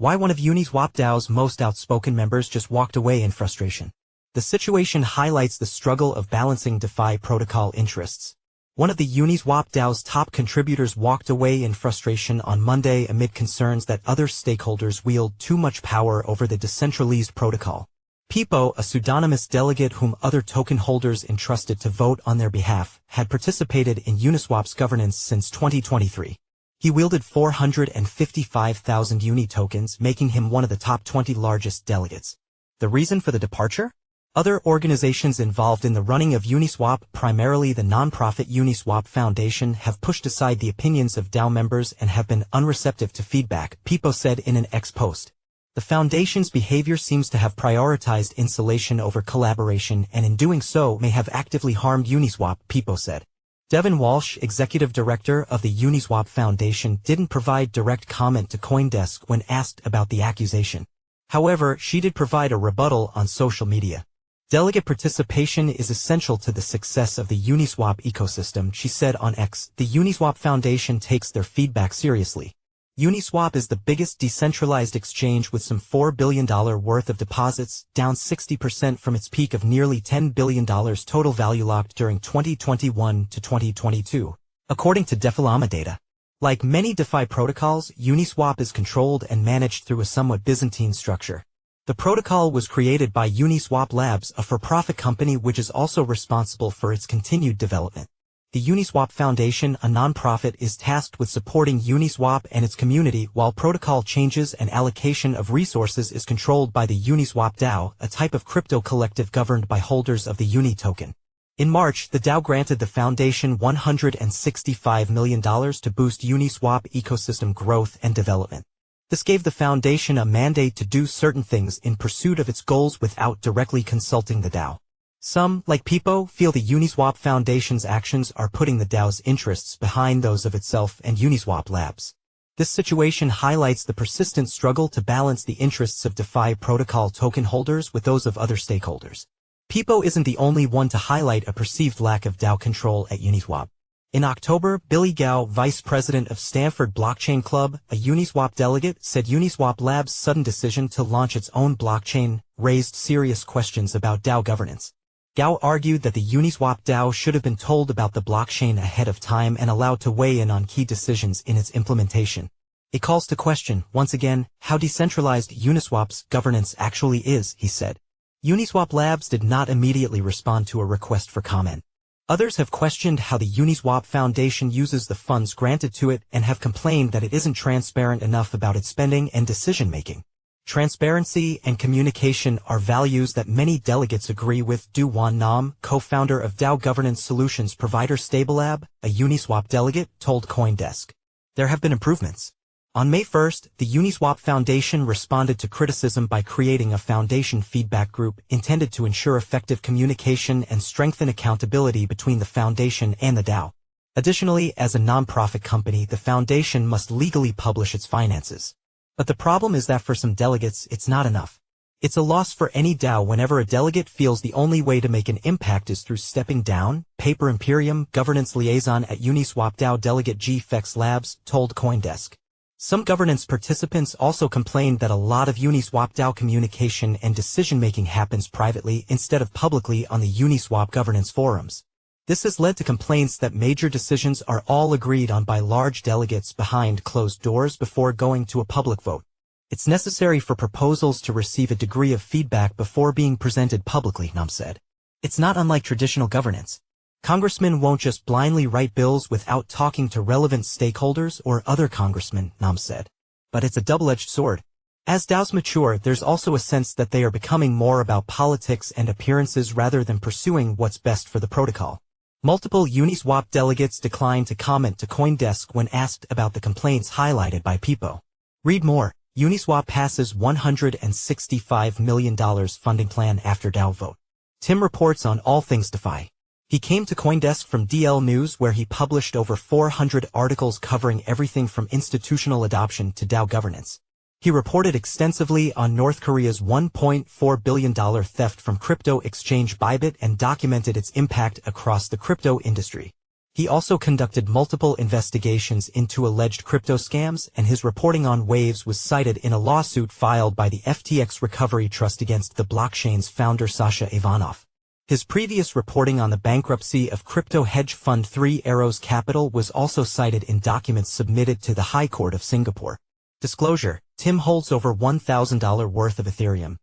Why one of Uniswap DAO's most outspoken members just walked away in frustration. The situation highlights the struggle of balancing DeFi protocol interests. One of the Uniswap DAO's top contributors walked away in frustration on Monday amid concerns that other stakeholders wield too much power over the decentralized protocol. Pepo, a pseudonymous delegate whom other token holders entrusted to vote on their behalf, had participated in Uniswap's governance since 2023. He wielded 455,000 Uni tokens, making him one of the top 20 largest delegates. The reason for the departure? Other organizations involved in the running of Uniswap, primarily the nonprofit Uniswap Foundation, have pushed aside the opinions of DAO members and have been unreceptive to feedback, Pepo said in an X post. The foundation's behavior seems to have prioritized insulation over collaboration and in doing so may have actively harmed Uniswap, Pepo said. Devin Walsh, executive director of the Uniswap Foundation, didn't provide direct comment to CoinDesk when asked about the accusation. However, she did provide a rebuttal on social media. Delegate participation is essential to the success of the Uniswap ecosystem, she said on X. The Uniswap Foundation takes their feedback seriously. Uniswap is the biggest decentralized exchange with some $4 billion worth of deposits, down 60% from its peak of nearly $10 billion total value locked during 2021 to 2022, according to DeFi data. Like many DeFi protocols, Uniswap is controlled and managed through a somewhat Byzantine structure. The protocol was created by Uniswap Labs, a for-profit company which is also responsible for its continued development. The Uniswap Foundation, a nonprofit, is tasked with supporting Uniswap and its community, while protocol changes and allocation of resources is controlled by the Uniswap DAO, a type of crypto collective governed by holders of the Uni token. In March, the DAO granted the foundation $165 million to boost Uniswap ecosystem growth and development. This gave the foundation a mandate to do certain things in pursuit of its goals without directly consulting the DAO. Some, like Pepo, feel the Uniswap Foundation's actions are putting the DAO's interests behind those of itself and Uniswap Labs. This situation highlights the persistent struggle to balance the interests of DeFi protocol token holders with those of other stakeholders. Pepo isn't the only one to highlight a perceived lack of DAO control at Uniswap. In October, Billy Gao, vice president of Stanford Blockchain Club, a Uniswap delegate, said Uniswap Labs' sudden decision to launch its own blockchain raised serious questions about DAO governance. Gao argued that the Uniswap DAO should have been told about the blockchain ahead of time and allowed to weigh in on key decisions in its implementation. It calls to question, once again, how decentralized Uniswap's governance actually is, he said. Uniswap Labs did not immediately respond to a request for comment. Others have questioned how the Uniswap Foundation uses the funds granted to it and have complained that it isn't transparent enough about its spending and decision-making. Transparency and communication are values that many delegates agree with, Du Wan Nam, co-founder of DAO governance solutions provider Stablelab, a Uniswap delegate, told CoinDesk. There have been improvements. On May 1st, the Uniswap Foundation responded to criticism by creating a foundation feedback group intended to ensure effective communication and strengthen accountability between the foundation and the DAO. Additionally, as a nonprofit company, the foundation must legally publish its finances. But the problem is that for some delegates, it's not enough. It's a loss for any DAO whenever a delegate feels the only way to make an impact is through stepping down, Pepo Imperium, governance liaison at Uniswap DAO delegate G-Fex Labs, told CoinDesk. Some governance participants also complained that a lot of Uniswap DAO communication and decision-making happens privately instead of publicly on the Uniswap governance forums. This has led to complaints that major decisions are all agreed on by large delegates behind closed doors before going to a public vote. It's necessary for proposals to receive a degree of feedback before being presented publicly, Nam said. It's not unlike traditional governance. Congressmen won't just blindly write bills without talking to relevant stakeholders or other congressmen, Nam said. But it's a double-edged sword. As DAOs mature, there's also a sense that they are becoming more about politics and appearances rather than pursuing what's best for the protocol. Multiple Uniswap delegates declined to comment to CoinDesk when asked about the complaints highlighted by Pepo. Read more. Uniswap passes $165 million funding plan after DAO vote. Tim reports on all things DeFi. He came to CoinDesk from DL News where he published over 400 articles covering everything from institutional adoption to DAO governance. He reported extensively on North Korea's $1.4 billion theft from crypto exchange Bybit and documented its impact across the crypto industry. He also conducted multiple investigations into alleged crypto scams, and his reporting on waves was cited in a lawsuit filed by the FTX Recovery Trust against the blockchain's founder Sasha Ivanov. His previous reporting on the bankruptcy of crypto hedge fund Three Arrows Capital was also cited in documents submitted to the High Court of Singapore. Disclosure: Tim holds over $1,000 worth of Ethereum.